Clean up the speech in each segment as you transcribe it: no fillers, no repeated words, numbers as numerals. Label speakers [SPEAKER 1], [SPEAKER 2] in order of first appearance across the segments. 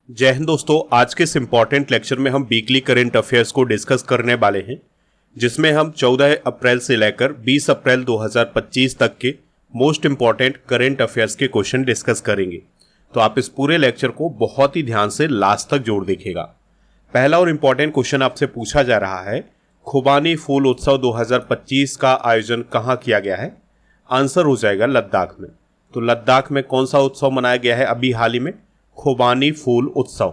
[SPEAKER 1] जय हिंद दोस्तों। आज के इस इम्पॉर्टेंट लेक्चर में हम वीकली करंट अफेयर्स को डिस्कस करने वाले हैं, जिसमें हम 14 अप्रैल से लेकर 20 अप्रैल 2025 तक के मोस्ट इम्पॉर्टेंट करंट अफेयर्स के क्वेश्चन डिस्कस करेंगे। तो आप इस पूरे लेक्चर को बहुत ही ध्यान से लास्ट तक जोड़ देखिएगा। पहला और इम्पॉर्टेंट क्वेश्चन आपसे पूछा जा रहा है, खुबानी फूल उत्सव 2025 का आयोजन कहाँ किया गया है? आंसर हो जाएगा लद्दाख में। तो लद्दाख में कौन सा उत्सव मनाया गया है अभी हाल ही में? खुबानी फूल उत्सव।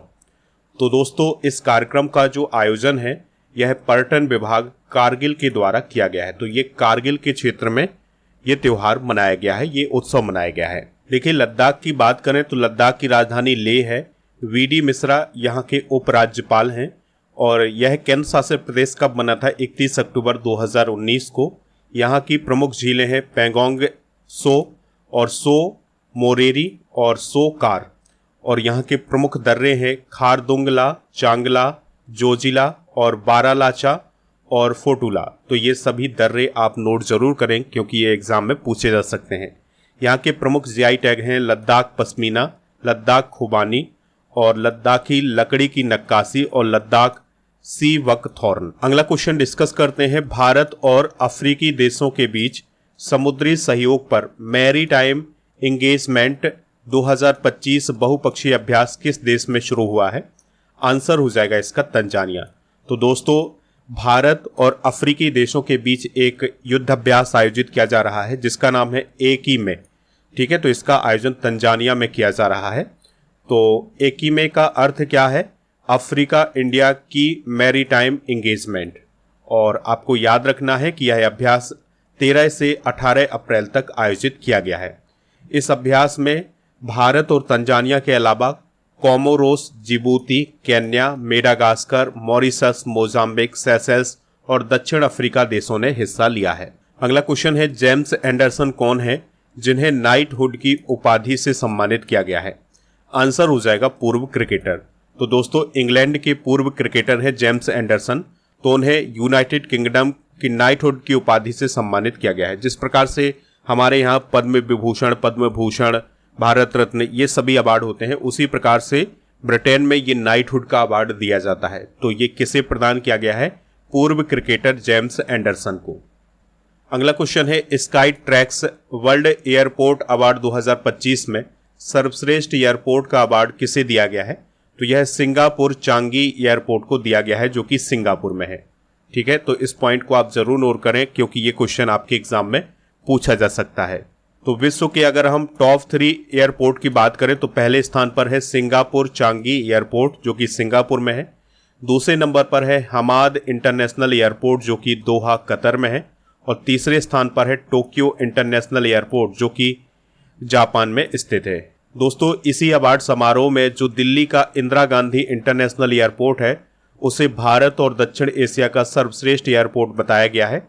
[SPEAKER 1] तो दोस्तों, इस कार्यक्रम का जो आयोजन है यह पर्यटन विभाग कारगिल के द्वारा किया गया है। तो ये कारगिल के क्षेत्र में ये त्यौहार मनाया गया है, ये उत्सव मनाया गया है। देखिए, लद्दाख की बात करें तो लद्दाख की राजधानी लेह है। वीडी मिश्रा यहाँ के उपराज्यपाल हैं और यह केंद्र शासित प्रदेश कब बना था? 31 अक्टूबर 2019 को। यहाँ की प्रमुख झीलें हैं पैंगोंग सो और सो मोरेरी और सो कार। और यहाँ के प्रमुख दर्रे हैं खारदुंगला, चांगला, जोजिला और बारालाचा और फोटुला। तो ये सभी दर्रे आप नोट जरूर करें क्योंकि ये एग्जाम में पूछे जा सकते हैं। यहाँ के प्रमुख जीआई टैग हैं लद्दाख पश्मीना, लद्दाख खुबानी और लद्दाखी लकड़ी की नक्काशी और लद्दाख सी वकथॉर्न। अगला क्वेश्चन डिस्कस करते हैं, भारत और अफ्रीकी देशों के बीच समुद्री सहयोग पर मैरीटाइम एंगेजमेंट 2025 बहुपक्षीय अभ्यास किस देश में शुरू हुआ है? आंसर हो जाएगा इसका तंजानिया। तो दोस्तों, भारत और अफ्रीकी देशों के बीच एक युद्धाभ्यास आयोजित किया जा रहा है जिसका नाम है एकीमे। ठीक है, तो इसका आयोजन तंजानिया में किया जा रहा है। तो एकीमे का अर्थ क्या है? अफ्रीका इंडिया की मैरीटाइम एंगेजमेंट। और आपको याद रखना है कि यह अभ्यास 13 से 18 अप्रैल तक आयोजित किया गया है। इस अभ्यास में भारत और तंजानिया के अलावा Comoros, Djibouti, Kenya, Madagascar, Mauritius, Mozambique, Seychelles और दक्षिण अफ्रीका देशों ने हिस्सा लिया है। अगला क्वेश्चन है, जेम्स एंडरसन कौन है जिन्हें नाइटहुड की उपाधि से सम्मानित किया गया है? आंसर हो जाएगा पूर्व क्रिकेटर। तो दोस्तों, इंग्लैंड के पूर्व क्रिकेटर है जेम्स एंडरसन। तो उन्हें यूनाइटेड किंगडम की नाइटहुड की उपाधि से सम्मानित किया गया है। जिस प्रकार से हमारे यहाँ पद्म विभूषण, पद्म भूषण, भारत रत्न ये सभी अवार्ड होते हैं, उसी प्रकार से ब्रिटेन में ये नाइटहुड का अवार्ड दिया जाता है। तो ये किसे प्रदान किया गया है? पूर्व क्रिकेटर जेम्स एंडरसन को। अगला क्वेश्चन है, sky tracks world airport award 2025 में सर्वश्रेष्ठ एयरपोर्ट का अवार्ड किसे दिया गया है? तो यह सिंगापुर चांगी एयरपोर्ट को दिया गया है जो कि सिंगापुर में है। ठीक है, तो इस पॉइंट को आप जरूर नोट करें क्योंकि ये क्वेश्चन आपके एग्जाम में पूछा जा सकता है। तो विश्व के अगर हम टॉप 3 एयरपोर्ट की बात करें तो पहले स्थान पर है सिंगापुर चांगी एयरपोर्ट जो कि सिंगापुर में है। दूसरे नंबर पर है हमाद इंटरनेशनल एयरपोर्ट जो कि दोहा कतर में है। और तीसरे स्थान पर है टोक्यो इंटरनेशनल एयरपोर्ट जो कि जापान में स्थित है। दोस्तों, इसी अवार्ड समारोह में जो दिल्ली का इंदिरा गांधी इंटरनेशनल एयरपोर्ट है उसे भारत और दक्षिण एशिया का सर्वश्रेष्ठ एयरपोर्ट बताया गया है।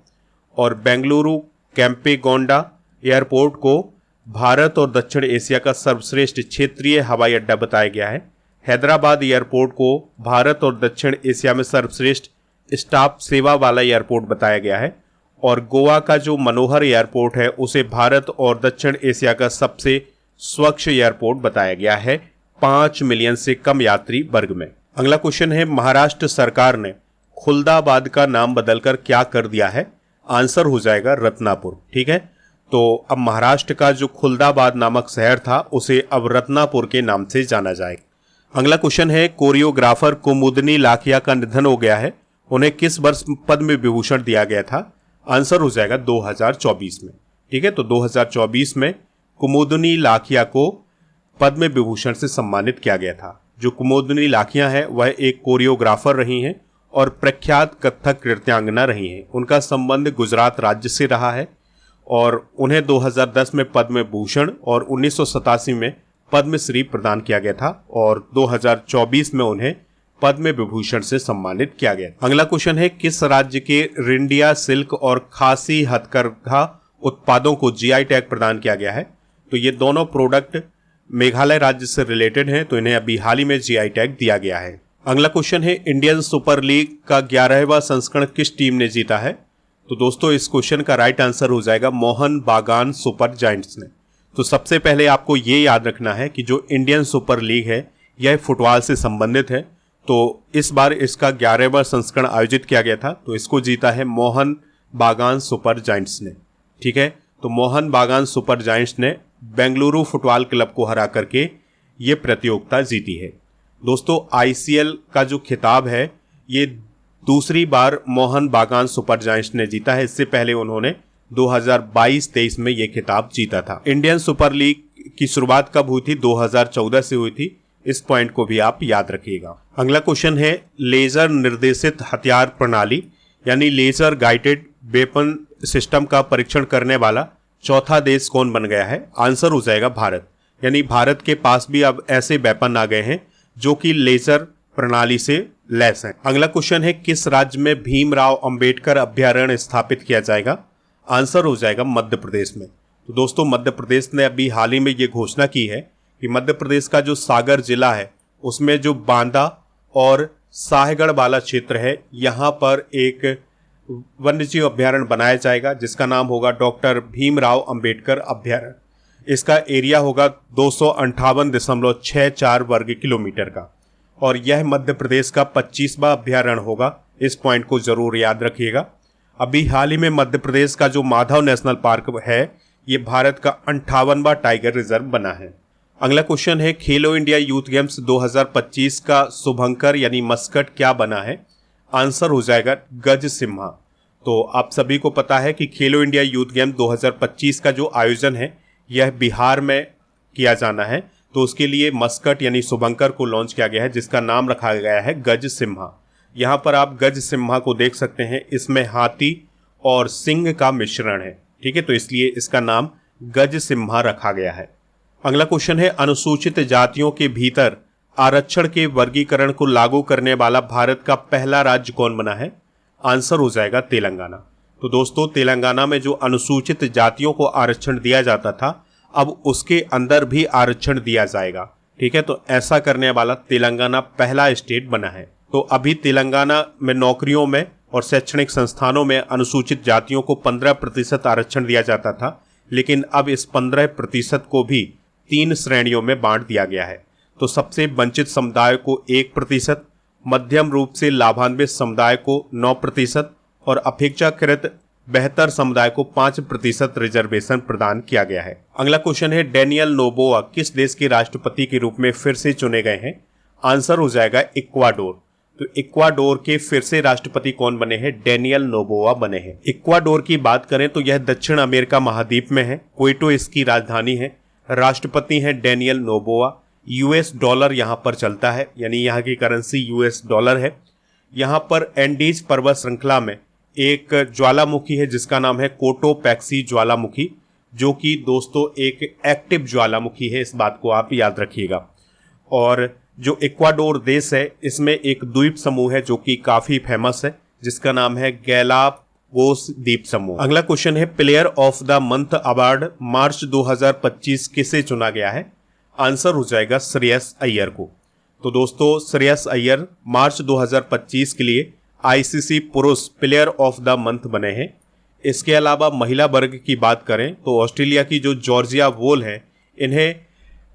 [SPEAKER 1] और बेंगलुरु कैंपेगौड़ा एयरपोर्ट को भारत और दक्षिण एशिया का सर्वश्रेष्ठ क्षेत्रीय हवाई अड्डा बताया गया है। हैदराबाद एयरपोर्ट को भारत और दक्षिण एशिया में सर्वश्रेष्ठ स्टाफ सेवा वाला एयरपोर्ट बताया गया है। और गोवा का जो मनोहर एयरपोर्ट है उसे भारत और दक्षिण एशिया का सबसे स्वच्छ एयरपोर्ट बताया गया है 5 मिलियन से कम यात्री वर्ग में। अगला क्वेश्चन है, महाराष्ट्र सरकार ने खुलदाबाद का नाम बदलकर क्या कर दिया है? आंसर हो जाएगा रत्नापुर। ठीक है, तो अब महाराष्ट्र का जो खुलदाबाद नामक शहर था उसे अब रत्नापुर के नाम से जाना जाएगा। अगला क्वेश्चन है, कोरियोग्राफर कुमुदनी लाखिया का निधन हो गया है, उन्हें किस वर्ष पद्म विभूषण दिया गया था? आंसर हो जाएगा 2024 में। ठीक है, तो 2024 में कुमुदनी लाखिया को पद्म विभूषण से सम्मानित किया गया था। जो कुमुदनी लाखिया है वह एक कोरियोग्राफर रही हैं और प्रख्यात कथक नृत्यांगना रही हैं। उनका संबंध गुजरात राज्य से रहा है और उन्हें 2010 में पद्म भूषण और 1987 में पद्मश्री प्रदान किया गया था और 2024 में उन्हें पद्म विभूषण से सम्मानित किया गया। अगला क्वेश्चन है, किस राज्य के रिंडिया सिल्क और खासी हथकरघा उत्पादों को जीआई टैग प्रदान किया गया है? तो ये दोनों प्रोडक्ट मेघालय राज्य से रिलेटेड हैं, तो इन्हें अभी हाल ही में जीआई टैग दिया गया है। अगला क्वेश्चन है, इंडियन सुपर लीग का 11वां संस्करण किस टीम ने जीता है? तो दोस्तों, इस क्वेश्चन का राइट आंसर हो जाएगा मोहन बागान सुपर जायंट्स ने। तो सबसे पहले आपको ये याद रखना है कि जो इंडियन सुपर लीग है यह फुटबॉल से संबंधित है। तो इस बार इसका 11वां संस्करण आयोजित किया गया था, तो इसको जीता है मोहन बागान सुपर जायंट्स ने। ठीक है, तो मोहन बागान सुपर जायंट्स ने बेंगलुरु फुटबॉल क्लब को हरा करके ये प्रतियोगिता जीती है। दोस्तों, आईसीएल का जो खिताब है ये दूसरी बार मोहन बागान सुपर जायंट्स ने जीता है। इससे पहले उन्होंने 2022-23 में ये खिताब जीता था। इंडियन सुपर लीग की शुरुआत कब हुई थी? 2014 से हुई थी। इस पॉइंट को भी आप याद रखिएगा। अगला क्वेश्चन है, लेजर निर्देशित हथियार प्रणाली यानी लेजर गाइडेड वेपन सिस्टम का परीक्षण करने वाला चौथा देश कौन बन गया है? आंसर हो जाएगा भारत। यानी भारत के पास भी अब ऐसे वेपन आ गए हैं जो कि लेजर प्रणाली से लैस हैं। अगला क्वेश्चन है, किस राज्य में भीमराव अंबेडकर अभ्यारण्य स्थापित किया जाएगा? आंसर हो जाएगा मध्य प्रदेश में। तो दोस्तों, मध्य प्रदेश ने अभी हाल ही में ये घोषणा की है कि मध्य प्रदेश का जो सागर जिला है उसमें जो बांदा और साहगढ़ वाला क्षेत्र है, यहाँ पर एक वन्यजीव अभ्यारण्य बनाया जाएगा जिसका नाम होगा डॉक्टर भीमराव अंबेडकर अभ्यारण्य। इसका एरिया होगा 258.64 वर्ग किलोमीटर का और यह मध्य प्रदेश का 25वां अभ्यारण्य होगा। इस पॉइंट को जरूर याद रखिएगा। अभी हाल ही में मध्य प्रदेश का जो माधव नेशनल पार्क है ये भारत का 58वां टाइगर रिजर्व बना है। अगला क्वेश्चन है, खेलो इंडिया यूथ गेम्स 2025 का शुभंकर यानी मस्कट क्या बना है? आंसर हो जाएगा गज सिम्हा। तो आप सभी को पता है कि खेलो इंडिया यूथ गेम 2025 का जो आयोजन है यह बिहार में किया जाना है, तो उसके लिए मस्कट यानी शुभंकर को लॉन्च किया गया है जिसका नाम रखा गया है गज सिम्हा। यहाँ पर आप गज सिम्हा को देख सकते हैं, इसमें हाथी और सिंह का मिश्रण है। ठीक है, तो इसलिए इसका नाम गज सिम्हा रखा गया है। अगला क्वेश्चन है, अनुसूचित जातियों के भीतर आरक्षण के वर्गीकरण को लागू करने वाला भारत का पहला राज्य कौन बना है? आंसर हो जाएगा तेलंगाना। तो दोस्तों, तेलंगाना में जो अनुसूचित जातियों को आरक्षण दिया जाता था अब उसके अंदर भी आरक्षण दिया जाएगा। ठीक है, तो ऐसा करने वाला तेलंगाना पहला स्टेट बना है। तो अभी तेलंगाना में नौकरियों में और शैक्षणिक संस्थानों में अनुसूचित जातियों को 15% आरक्षण दिया जाता था, लेकिन अब इस 15% को भी 3 श्रेणियों में बांट दिया गया है। तो सबसे वंचित समुदाय को 1%, मध्यम रूप से लाभान्वित समुदाय को 9% और अपेक्षाकृत बेहतर समुदाय को 5% रिजर्वेशन प्रदान किया गया है। अगला क्वेश्चन है, डेनियल नोबोआ किस देश के राष्ट्रपति के रूप में फिर से चुने गए हैं? आंसर हो जाएगा इक्वाडोर। तो इक्वाडोर के फिर से राष्ट्रपति कौन बने हैं? डेनियल नोबोआ बने हैं। इक्वाडोर की बात करें तो यह दक्षिण अमेरिका महाद्वीप में है। क्वेटो इसकी राजधानी है। राष्ट्रपति हैं डेनियल नोबोआ। यूएस डॉलर यहाँ पर चलता है, यानी यहाँ की करेंसी यूएस डॉलर है। यहाँ पर एंडीज पर्वत श्रृंखला में एक ज्वालामुखी है जिसका नाम है कोटोपैक्सी ज्वालामुखी, जो कि दोस्तों एक एक्टिव ज्वालामुखी है। इस बात को आप याद रखिएगा। और जो इक्वाडोर देश है इसमें एक द्वीप समूह है जो कि काफी फेमस है जिसका नाम है गैलापागोस द्वीप समूह। अगला क्वेश्चन है, player of the month award March 2025 किसे चुना गया है? आंसर हो जाएगा श्रेयस अय्यर को। तो दोस्तों, श्रेयस अय्यर मार्च 2025 के लिए आईसीसी पुरुष प्लेयर ऑफ द मंथ बने हैं। इसके अलावा महिला वर्ग की बात करें तो ऑस्ट्रेलिया की जो जॉर्जिया वोल है इन्हें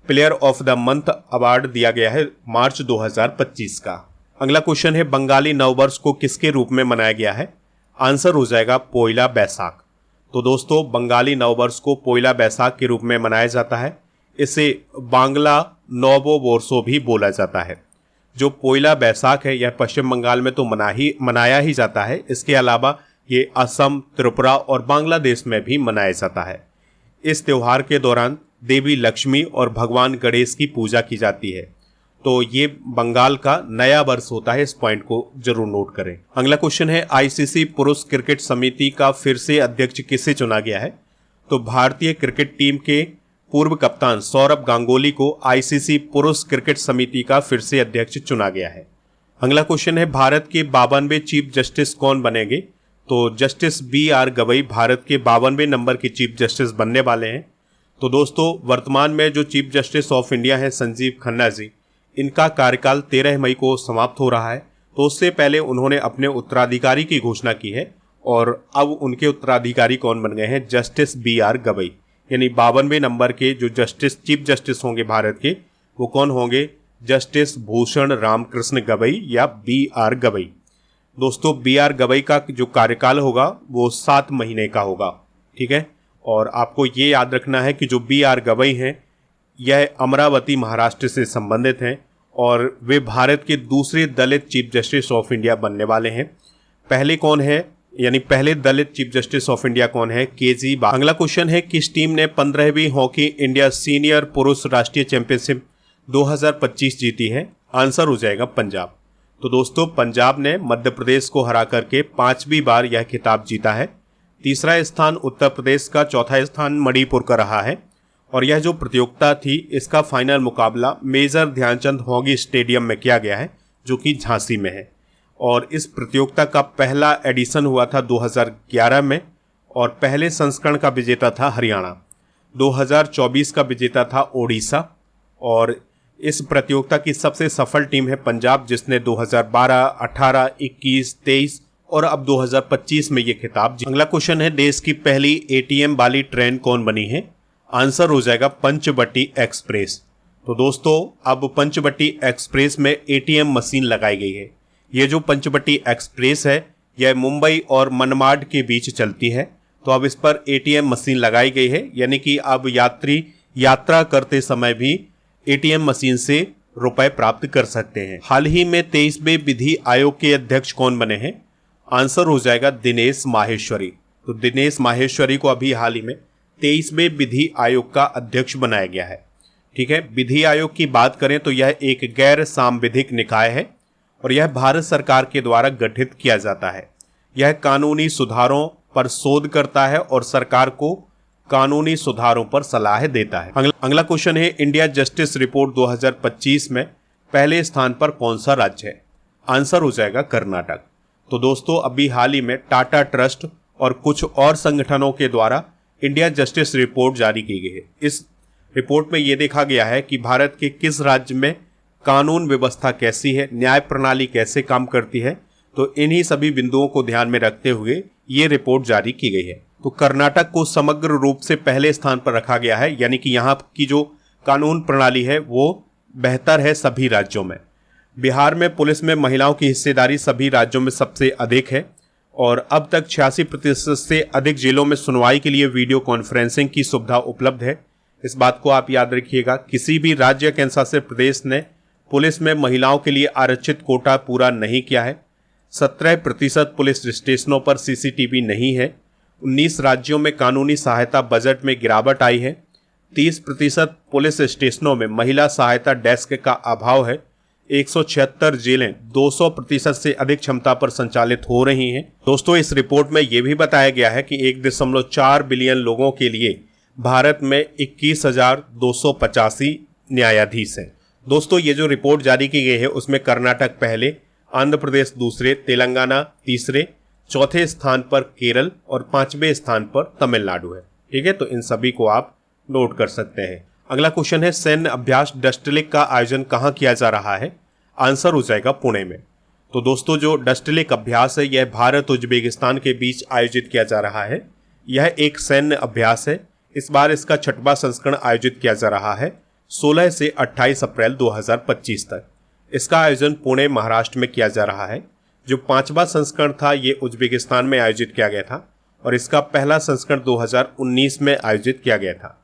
[SPEAKER 1] player of the month award दिया गया है मार्च 2025 का। अगला क्वेश्चन है, बंगाली नववर्ष को किसके रूप में मनाया गया है? आंसर हो जाएगा पोइला बैसाख। तो दोस्तों, बंगाली नववर्ष को पोइला बैसाख के रूप में मनाया जाता है। इसे बांग्ला नोबो बोर्सो भी बोला जाता है। जो पोइला बैसाख है यह पश्चिम बंगाल में तो मनाया ही जाता है, इसके अलावा ये असम, त्रिपुरा और बांग्लादेश में भी मनाया जाता है। इस त्योहार के दौरान देवी लक्ष्मी और भगवान गणेश की पूजा की जाती है। तो ये बंगाल का नया वर्ष होता है, इस पॉइंट को जरूर नोट करें। अगला क्वेश्चन है, आईसीसी पुरुष क्रिकेट समिति का फिर से अध्यक्ष किसे चुना गया है? तो भारतीय क्रिकेट टीम के पूर्व कप्तान सौरभ गांगुली को आईसीसी पुरुष क्रिकेट समिति का फिर से अध्यक्ष चुना गया है। अगला क्वेश्चन है, भारत के 52वें चीफ जस्टिस कौन बनेंगे? तो जस्टिस BR गवई भारत के 52वें नंबर के चीफ जस्टिस बनने वाले हैं। तो दोस्तों, वर्तमान में जो चीफ जस्टिस ऑफ इंडिया है संजीव खन्ना जी, इनका कार्यकाल 13 मई को समाप्त हो रहा है। तो उससे पहले उन्होंने अपने उत्तराधिकारी की घोषणा की है और अब उनके उत्तराधिकारी कौन बन गए हैं? Justice BR Gavai. यानी 52वें नंबर के जो चीफ जस्टिस होंगे भारत के, वो कौन होंगे? जस्टिस भूषण रामकृष्ण गवई या BR गवई। दोस्तों BR गवई का जो कार्यकाल होगा वो 7 महीने का होगा, ठीक है। और आपको ये याद रखना है कि जो BR गवई हैं यह अमरावती महाराष्ट्र से संबंधित हैं और वे भारत के दूसरे दलित चीफ जस्टिस ऑफ इंडिया बनने वाले हैं। पहले कौन है, यानी पहले दलित चीफ जस्टिस ऑफ इंडिया कौन है? KG बाग। अगला क्वेश्चन है, किस टीम ने 15वीं हॉकी इंडिया सीनियर पुरुष राष्ट्रीय चैंपियनशिप 2025 जीती है? आंसर हो जाएगा पंजाब। तो दोस्तों पंजाब ने मध्य प्रदेश को हरा करके 5वीं बार यह खिताब जीता है। तीसरा स्थान उत्तर प्रदेश का, चौथा स्थान मणिपुर का रहा है। और यह जो प्रतियोगिता थी इसका फाइनल मुकाबला मेजर ध्यानचंद हॉकी स्टेडियम में किया गया है जो कि झांसी में है। और इस प्रतियोगिता का पहला एडिशन हुआ था 2011 में और पहले संस्करण का विजेता था हरियाणा। 2024 का विजेता था ओडिशा। और इस प्रतियोगिता की सबसे सफल टीम है पंजाब, जिसने 2012, 18, 21, 23 और अब 2025 में ये खिताब जीता। अगला क्वेश्चन है, देश की पहली ATM वाली ट्रेन कौन बनी है? आंसर हो जाएगा पंचवटी एक्सप्रेस। तो दोस्तों अब पंचवटी एक्सप्रेस में ATM मशीन लगाई गई है। ये जो पंचवटी एक्सप्रेस है यह मुंबई और मनमाड के बीच चलती है। तो अब इस पर ATM मशीन लगाई गई है, यानी कि अब यात्री यात्रा करते समय भी ATM मशीन से रुपए प्राप्त कर सकते हैं। हाल ही में 23वें विधि आयोग के अध्यक्ष कौन बने हैं? आंसर हो जाएगा दिनेश माहेश्वरी। तो दिनेश माहेश्वरी को अभी हाल ही में 23वें विधि आयोग का अध्यक्ष बनाया गया है, ठीक है। विधि आयोग की बात करें तो यह एक गैर सांविधिक निकाय है और यह भारत सरकार के द्वारा गठित किया जाता है। यह कानूनी सुधारों पर शोध करता है और सरकार को कानूनी सुधारों पर सलाह देता है। अगला क्वेश्चन है, इंडिया जस्टिस रिपोर्ट 2025 में पहले स्थान पर कौन सा राज्य है? आंसर हो जाएगा कर्नाटक। तो दोस्तों अभी हाल ही में टाटा ट्रस्ट और कुछ और संगठनों के द्वारा इंडिया जस्टिस रिपोर्ट जारी की गई है। इस रिपोर्ट में यह देखा गया है कि भारत के किस राज्य में कानून व्यवस्था कैसी है, न्याय प्रणाली कैसे काम करती है। तो इन्हीं सभी बिंदुओं को ध्यान में रखते हुए ये रिपोर्ट जारी की गई है। तो कर्नाटक को समग्र रूप से पहले स्थान पर रखा गया है, यानी कि यहाँ की जो कानून प्रणाली है वो बेहतर है सभी राज्यों में। बिहार में पुलिस में महिलाओं की हिस्सेदारी सभी राज्यों में सबसे अधिक है और अब तक 86% से अधिक जिलों में सुनवाई के लिए वीडियो कॉन्फ्रेंसिंग की सुविधा उपलब्ध है। इस बात को आप याद रखिएगा। किसी भी राज्य केंद्रशासित प्रदेश ने पुलिस में महिलाओं के लिए आरक्षित कोटा पूरा नहीं किया है। 17% पुलिस स्टेशनों पर CCTV नहीं है। 19 राज्यों में कानूनी सहायता बजट में गिरावट आई है। 30% पुलिस स्टेशनों में महिला सहायता डेस्क का अभाव है। 176 जेलें 200% से अधिक क्षमता पर संचालित हो रही हैं। दोस्तों इस रिपोर्ट में यह भी बताया गया है कि 1.4 बिलियन लोगों के लिए भारत में 21,285 न्यायाधीश हैं। दोस्तों ये जो रिपोर्ट जारी की गई है उसमें कर्नाटक पहले, आंध्र प्रदेश दूसरे, तेलंगाना तीसरे, चौथे स्थान पर केरल और 5वें स्थान पर तमिलनाडु है, ठीक है। तो इन सभी को आप नोट कर सकते हैं। अगला क्वेश्चन है, सैन्य अभ्यास डस्टलिक का आयोजन कहाँ किया जा रहा है? आंसर हो जाएगा पुणे में। तो दोस्तों जो डस्टलिक अभ्यास है यह भारत उज्बेकिस्तान के बीच आयोजित किया जा रहा है। यह एक सैन्य अभ्यास है। इस बार इसका 6वां संस्करण आयोजित किया जा रहा है 16 से 28 अप्रैल 2025 तक। इसका आयोजन पुणे महाराष्ट्र में किया जा रहा है। जो 5वां संस्करण था ये उज्बेकिस्तान में आयोजित किया गया था और इसका पहला संस्करण 2019 में आयोजित किया गया था।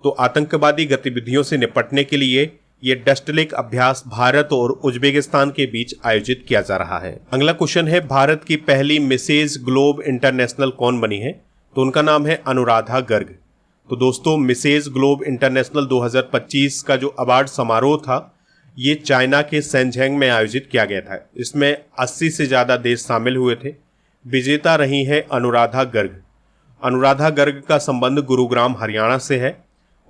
[SPEAKER 1] तो आतंकवादी गतिविधियों से निपटने के लिए ये डस्टलिक अभ्यास भारत और उज्बेकिस्तान के बीच आयोजित किया जा रहा है। अगला क्वेश्चन है, भारत की पहली मिसेज ग्लोब इंटरनेशनल कौन बनी है? तो उनका नाम है अनुराधा गर्ग। तो दोस्तों मिसेज ग्लोब इंटरनेशनल 2025 का जो अवार्ड समारोह था ये चाइना के शेंझेंग में आयोजित किया गया था। इसमें 80 से ज़्यादा देश शामिल हुए थे। विजेता रही है अनुराधा गर्ग। अनुराधा गर्ग का संबंध गुरुग्राम हरियाणा से है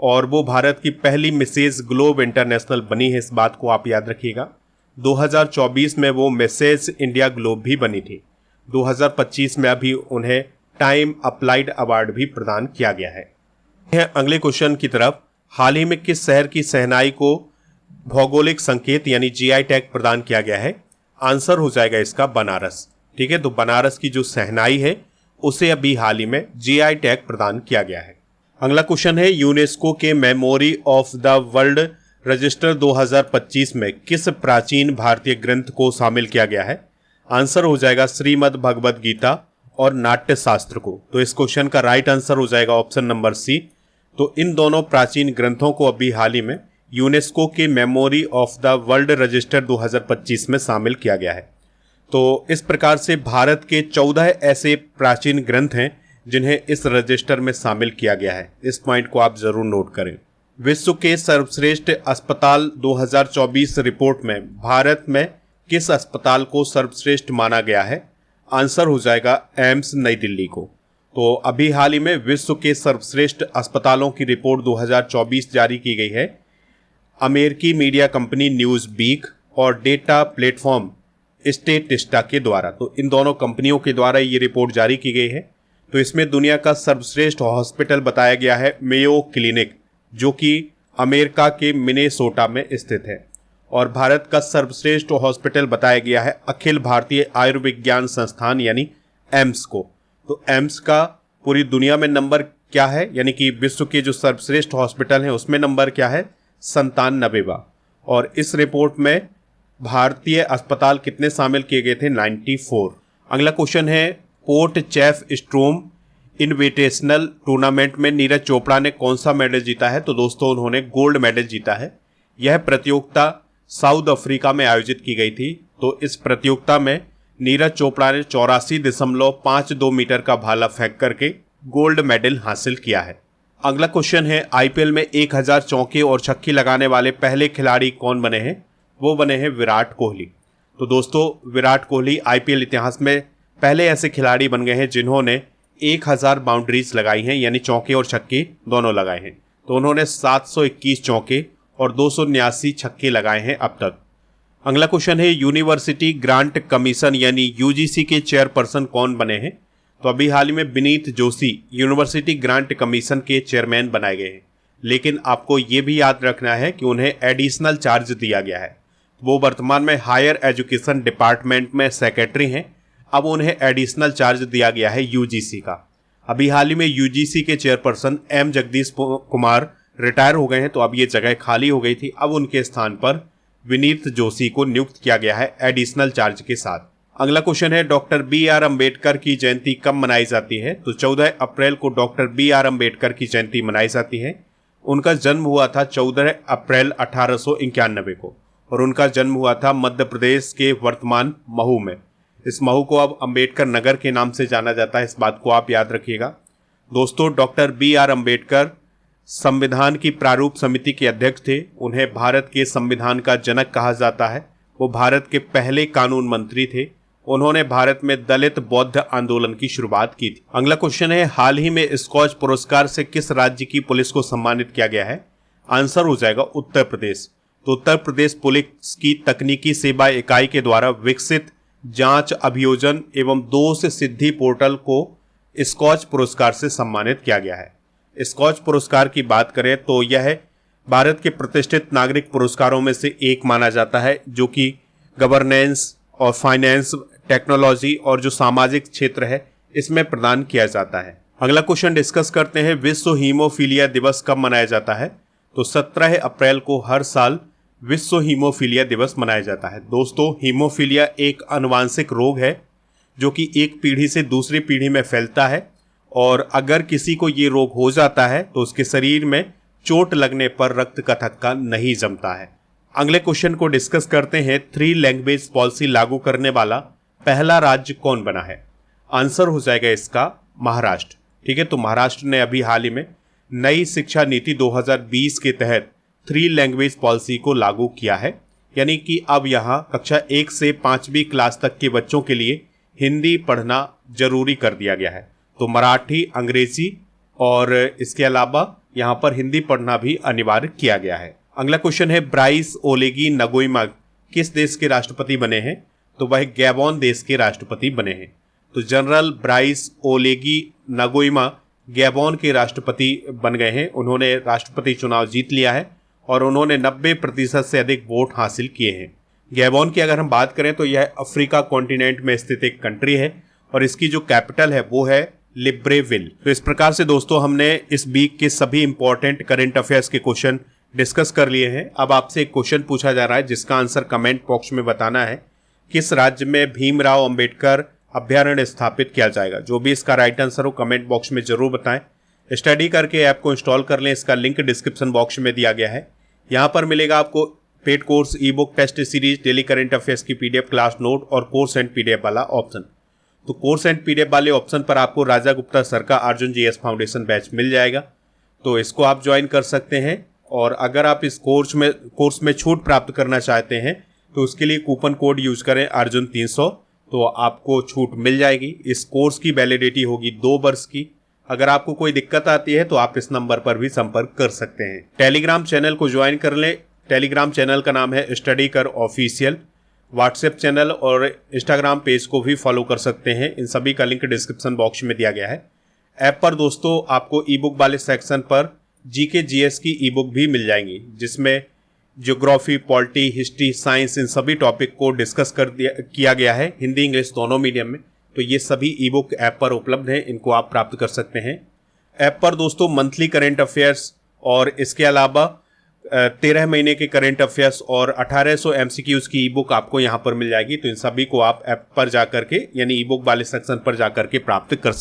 [SPEAKER 1] और वो भारत की पहली मिसेज ग्लोब इंटरनेशनल बनी है। इस बात को आप याद रखिएगा। 2024 में वो मिसेज इंडिया ग्लोब भी बनी थी। 2025 में अभी उन्हें टाइम अप्लाइड अवार्ड भी प्रदान किया गया है। अगले क्वेश्चन की तरफ, हाल ही में किस शहर की शहनाई को भौगोलिक संकेत यानी GI टैग प्रदान किया गया है? आंसर हो जाएगा इसका बनारस, ठीक है। तो बनारस की जो शहनाई है उसे अभी हाल ही में GI टैग प्रदान किया गया है। अगला क्वेश्चन है, यूनेस्को के memory of the world register 2025 में किस प्राचीन भारतीय ग्रंथ को शामिल किया गया है? आंसर हो जाएगा श्रीमद् भगवद गीता और नाट्य शास्त्र को। तो इस क्वेश्चन का राइट आंसर हो जाएगा ऑप्शन नंबर सी। तो इन दोनों प्राचीन ग्रंथों को अभी हाल ही में यूनेस्को के memory of the world register 2025 में शामिल किया गया है। तो इस प्रकार से भारत के 14 ऐसे प्राचीन ग्रंथ हैं जिन्हें इस रजिस्टर में शामिल किया गया है। इस पॉइंट को आप जरूर नोट करें। विश्व के सर्वश्रेष्ठ अस्पताल 2024 रिपोर्ट में भारत में किस अस्पताल को सर्वश्रेष्ठ माना गया है? आंसर हो जाएगा एम्स नई दिल्ली को। तो अभी हाल ही में विश्व के सर्वश्रेष्ठ अस्पतालों की रिपोर्ट 2024 जारी की गई है अमेरिकी मीडिया कंपनी न्यूज वीक और डेटा प्लेटफॉर्म स्टेटिस्टा के द्वारा। तो इन दोनों कंपनियों के द्वारा ये रिपोर्ट जारी की गई है। तो इसमें दुनिया का सर्वश्रेष्ठ हॉस्पिटल बताया गया है मेयो क्लिनिक, जो कि अमेरिका के मिनेसोटा में स्थित है। और भारत का सर्वश्रेष्ठ हॉस्पिटल बताया गया है अखिल भारतीय आयुर्विज्ञान संस्थान यानी एम्स को। तो एम्स का पूरी दुनिया में नंबर क्या है, यानी कि विश्व के जो सर्वश्रेष्ठ हॉस्पिटल हैं उसमें नंबर क्या है? 97वां। और इस रिपोर्ट में भारतीय अस्पताल कितने शामिल किए गए थे? 94। अगला क्वेश्चन है पोर्ट चेफ स्ट्रोम इनविटेशनल टूर्नामेंट में नीरज चोपड़ा ने कौन सा मेडल जीता है? तो दोस्तों उन्होंने गोल्ड मेडल जीता है। यह प्रतियोगिता साउथ अफ्रीका में आयोजित की गई थी। तो इस प्रतियोगिता में नीरज चोपड़ा ने 84.52 मीटर का भाला फेंक करके गोल्ड मेडल हासिल किया है। अगला क्वेश्चन है आईपीएल में 1000 चौके और छक्के लगाने वाले पहले खिलाड़ी कौन बने हैं? वो बने हैं विराट कोहली। तो दोस्तों विराट कोहली आईपीएल इतिहास में पहले ऐसे खिलाड़ी बन गए हैं जिन्होंने 1000 बाउंड्रीज लगाई हैं, यानी चौके और छक्के दोनों लगाए हैं। तो उन्होंने 721 चौके और 279 छक्के लगाए हैं अब तक। अगला क्वेश्चन है यूनिवर्सिटी ग्रांट कमीशन यानी यूजीसी के चेयरपर्सन कौन बने हैं? तो अभी हाल ही में Vineet Joshi university grant commission के चेयरमैन बनाए गए हैं। लेकिन आपको ये भी याद रखना है कि उन्हें एडिशनल चार्ज दिया गया है। वो वर्तमान में हायर एजुकेशन डिपार्टमेंट में सेक्रेटरी हैं। अब उन्हें एडिशनल चार्ज दिया गया है यूजीसी का। अभी हाल ही में यूजीसी के chairperson M Jagadesh Kumar retire हो गए हैं, तो अब ये जगह खाली हो गई थी। अब उनके स्थान पर विनीत जोशी को नियुक्त किया गया है एडिशनल चार्ज के साथ। अगला क्वेश्चन है डॉक्टर बी.आर. अम्बेडकर की जयंती कब मनाई जाती है? तो 14 अप्रैल को डॉक्टर बी.आर. अम्बेडकर की जयंती मनाई जाती है। उनका जन्म हुआ था 14 अप्रैल 1891 को और उनका जन्म हुआ था मध्य प्रदेश के वर्तमान महू में। इस महू को अब अम्बेडकर नगर के नाम से जाना जाता है, इस बात को आप याद रखिएगा। दोस्तों डॉक्टर बी.आर. अम्बेडकर संविधान की प्रारूप समिति के अध्यक्ष थे। उन्हें भारत के संविधान का जनक कहा जाता है। वो भारत के पहले कानून मंत्री थे। उन्होंने भारत में दलित बौद्ध आंदोलन की शुरुआत की थी। अगला क्वेश्चन है हाल ही में स्कॉच पुरस्कार से किस राज्य की पुलिस को सम्मानित किया गया है? आंसर हो जाएगा उत्तर प्रदेश। तो उत्तर प्रदेश पुलिस की तकनीकी सेवा इकाई के द्वारा विकसित जांच अभियोजन एवं दोष सिद्धि पोर्टल को स्कॉच पुरस्कार से सम्मानित किया गया है। स्कॉच पुरस्कार की बात करें तो यह भारत के प्रतिष्ठित नागरिक पुरस्कारों में से एक माना जाता है, जो कि गवर्नेंस और फाइनेंस, टेक्नोलॉजी और जो सामाजिक क्षेत्र है इसमें प्रदान किया जाता है। अगला क्वेश्चन डिस्कस करते हैं विश्व हीमोफीलिया दिवस कब मनाया जाता है? तो 17 अप्रैल को हर साल विश्व हीमोफीलिया दिवस मनाया जाता है। दोस्तों हीमोफीलिया एक आनुवांशिक रोग है जो कि एक पीढ़ी से दूसरी पीढ़ी में फैलता है और अगर किसी को ये रोग हो जाता है तो उसके शरीर में चोट लगने पर रक्त का थक्का नहीं जमता है। अगले क्वेश्चन को डिस्कस करते हैं 3 लैंग्वेज पॉलिसी लागू करने वाला पहला राज्य कौन बना है? आंसर हो जाएगा इसका महाराष्ट्र। ठीक है, तो महाराष्ट्र ने अभी हाल ही में नई शिक्षा नीति 2020 के तहत 3 लैंग्वेज पॉलिसी को लागू किया है, यानी कि अब यहाँ कक्षा 1 से 5वीं क्लास तक के बच्चों के लिए हिंदी पढ़ना जरूरी कर दिया गया है। तो मराठी, अंग्रेजी और इसके अलावा यहाँ पर हिंदी पढ़ना भी अनिवार्य किया गया है। अगला क्वेश्चन है ब्राइस ओलेगी नगोइमा किस देश के राष्ट्रपति बने हैं? तो वह गैबोन देश के राष्ट्रपति बने हैं। तो जनरल ब्राइस ओलेगी नगोइमा गैबोन के राष्ट्रपति बन गए हैं। उन्होंने राष्ट्रपति चुनाव जीत लिया है और उन्होंने 90% से अधिक वोट हासिल किए हैं। गैबोन की अगर हम बात करें तो यह अफ्रीका कॉन्टिनेंट में स्थित एक कंट्री है और इसकी जो कैपिटल है वो है लिब्रेविल। तो इस प्रकार से दोस्तों हमने इस वीक के सभी इंपॉर्टेंट करंट अफेयर्स के क्वेश्चन डिस्कस कर लिए हैं। अब आपसे एक क्वेश्चन पूछा जा रहा है जिसका आंसर कमेंट बॉक्स में बताना है। किस राज्य में भीमराव अंबेडकर अभ्यारण्य स्थापित किया जाएगा? जो भी इसका राइट आंसर हो कमेंट बॉक्स में जरूर बताएं। स्टडी करके ऐप को इंस्टॉल कर लें, इसका लिंक डिस्क्रिप्शन बॉक्स में दिया गया है। यहाँ पर मिलेगा आपको paid course, e book, test series, daily current affairs की पीडीएफ, क्लास नोट और कोर्स एंड पीडीएफ वाला ऑप्शन। तो कोर्स एंड पीडीएफ वाले ऑप्शन पर आपको राजा गुप्ता सर का अर्जुन जीएस फाउंडेशन बैच मिल जाएगा, तो इसको आप ज्वाइन कर सकते हैं। और अगर आप इस कोर्स में छूट प्राप्त करना चाहते हैं तो उसके लिए कूपन कोड यूज करें अर्जुन 300, तो आपको छूट मिल जाएगी। इस कोर्स की वैलिडिटी होगी 2 वर्ष की। अगर आपको कोई दिक्कत आती है तो आप इस नंबर पर भी संपर्क कर सकते हैं। टेलीग्राम चैनल को ज्वाइन कर लें। टेलीग्राम चैनल का नाम है स्टडी कर ऑफिशियल। व्हाट्सएप चैनल और इंस्टाग्राम पेज को भी फॉलो कर सकते हैं। इन सभी का लिंक डिस्क्रिप्शन बॉक्स में दिया गया है। ऐप पर दोस्तों आपको ई बुक वाले सेक्शन पर जीके जीएस की ई बुक भी मिल जाएंगी, जिसमें ज्योग्राफी, पॉलिटी, हिस्ट्री, साइंस इन सभी टॉपिक को डिस्कस किया गया है, हिंदी इंग्लिश दोनों मीडियम में। तो ये सभी ई बुक ऐप पर उपलब्ध हैं, इनको आप प्राप्त कर सकते हैं। ऐप पर दोस्तों मंथली करंट अफेयर्स और इसके अलावा 13 महीने के करंट अफेयर्स और 1800 MCQs की ई बुक आपको यहाँ पर मिल जाएगी। तो इन सभी को आप ऐप पर जाकर के यानी ई बुक वाले सेक्शन पर जाकर के प्राप्त कर सकते हैं।